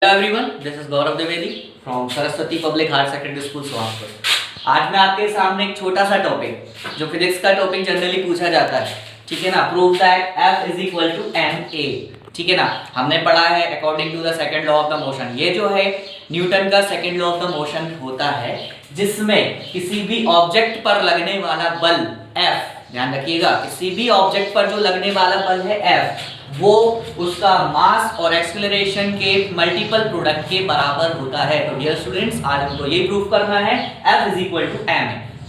Hello everyone, this is Gaurav Dwivedi from Saraswati Public Higher Secondary School Sohagpur. आज मैं आपके सामने एक छोटा सा टॉपिक जो फिजिक्स का टॉपिक जनरली पूछा जाता है, ठीक है ना, prove that F is equal to ma, ठीक है ना। हमने पढ़ा है according to the second law of the motion. ये जो है न्यूटन का second law of the motion होता है जिसमें किसी भी ऑब्जेक्ट पर लगने वाला बल F, ध्यान रखिएगा, किसी भी ऑब्जेक्ट पर जो लगने वाला बल है F, वो उसका मास और एक्सेलरेशन के मल्टीपल प्रोडक्ट के बराबर होता है। तो डियर स्टूडेंट्स, आज हमको ये प्रूफ करना है F is equal to ma,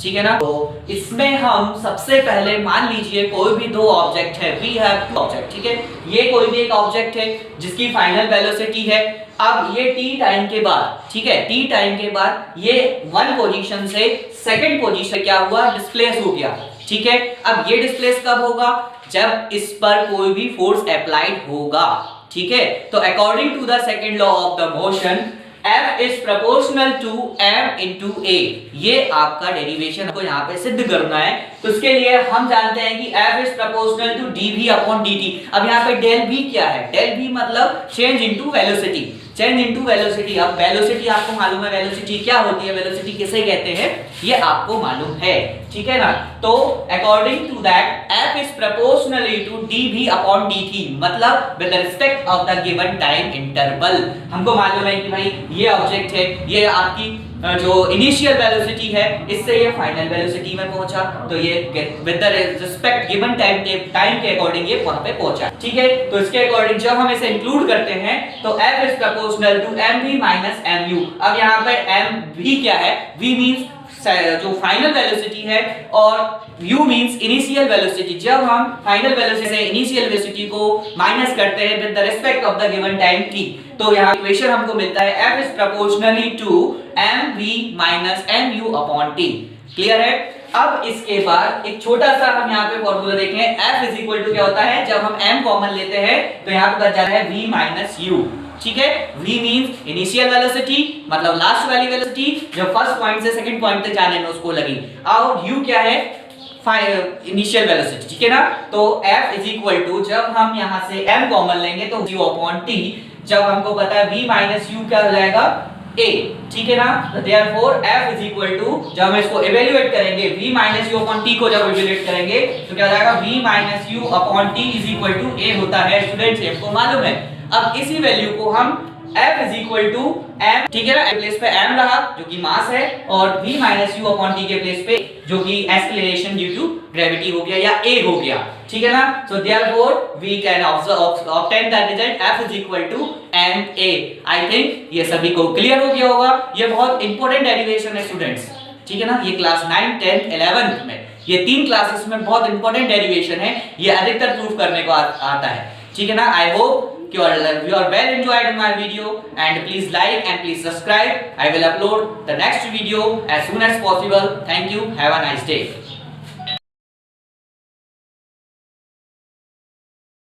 ठीक है ना। तो इसमें हम सबसे पहले मान लीजिए कोई भी दो ऑब्जेक्ट है, वी हैव टू ऑब्जेक्ट, ठीक है। ये कोई भी एक ऑब्जेक्ट है जिसकी फाइनल वेलोसिटी है, अब ये t टाइम के बाद, ठीक है, t टाइम के बाद ये वन पोजीशन से सेकंड पोजीशन क्या हुआ, डिस्प्लेस हो गया, ठीक है। अब ये डिस्प्लेस कब होगा, जब इस पर कोई भी फोर्स अप्लाइड होगा, ठीक है। तो according to the second law of the motion F is proportional to m into a, ये आपका डेरिवेशन को यहाँ पे सिद्ध करना है। तो उसके लिए हम जानते हैं कि F is proportional to dv upon dt। अब यहाँ पे डेल v क्या है, डेल v मतलब change into velocity, change into velocity. अब वेलोसिटी आपको मालूम है, वेलोसिटी क्या होती है, वेलोसिटी किसे कहते हैं, ये आपको मालूम है, ठीक है ना। तो according to that F is proportionally to dv upon dt, मतलब with respect of the given time interval. हमको मालूम है कि भाई ये ऑब्जेक्ट है, ये आपकी जो इनिशियल वेलोसिटी है, इससे ये फाइनल वेलोसिटी में पहुंचा, तो ये with the respect given time के अकॉर्डिंग ये वहां पे पहुंचा, ठीक है। तो इसके अकॉर्डिंग जब हम इसे इंक्लूड करते हैं तो F is proportional to mv minus mu। अब यहाँ पे mv क्या है, v मींस जो फाइनल वेलोसिटी है और u मींस इनिशियल वेलोसिटी। जब हम फाइनल वेलोसिटी से इनिशियल वेलोसिटी को माइनस करते हैं with the respect of the given time t, तो यहाँ इक्वेशन हमको मिलता है F is proportionally to mv minus mu upon t। Clear है। अब इसके बाद एक छोटा सा हम यहाँ पे फॉर्मूला देखें, F इज इक्वल टू क्या होता है, जब हम m कॉमन लेते हैं तो यहाँ पे बच जाता है v माइनस u, ठीक है। v मींस इनिशियल वेलोसिटी, मतलब लास्ट वाली वेलोसिटी जो फर्स्ट पॉइंट से सेकंड पॉइंट तक जाने में उसको लगी, और u क्या है, इनिशियल वेलोसिटी, ठीक है ना। तो F इज इक्वल टू, जब हम यहाँ से m कॉमन लेंगे तो u अपॉन t, जब हमको पता है v माइनस u क्या हो जाएगा, a, ठीक है ना। तो therefore F is equal to, जब हम इसको इवैल्यूएट करेंगे v minus u upon t को जब इवैल्यूएट करेंगे तो क्या हो जाएगा, v minus u upon t is equal to a होता है। स्टूडेंट्स, हमको मालूम है। अब इसी वैल्यू को हम F is equal to m, ठीक है ना, प्लेस पे m रहा जो कि मास है, और v minus u upon t के प्लेस पे जो कि एक्सेलरेशन ड्यू टू ग्रेविटी हो गया या a हो गया, ठीक है ना। So therefore we can obtain the result F is equal to ma। I think ये सभी को क्लियर हो गया होगा। ये बहुत इंपॉर्टेंट डेरिवेशन है स्टूडेंट्स, ठीक है ना। ये क्लास 9, 10, 11 में, ये तीन क्लासेस में बहुत इंपॉर्टेंट डेरिवेशन है, ये अधिकतर प्रूफ करने को आता है, ठीक है ना। I hope you are well enjoyed in my video, and please like and please subscribe. I will upload the next video as soon as possible. Thank you, have a nice day.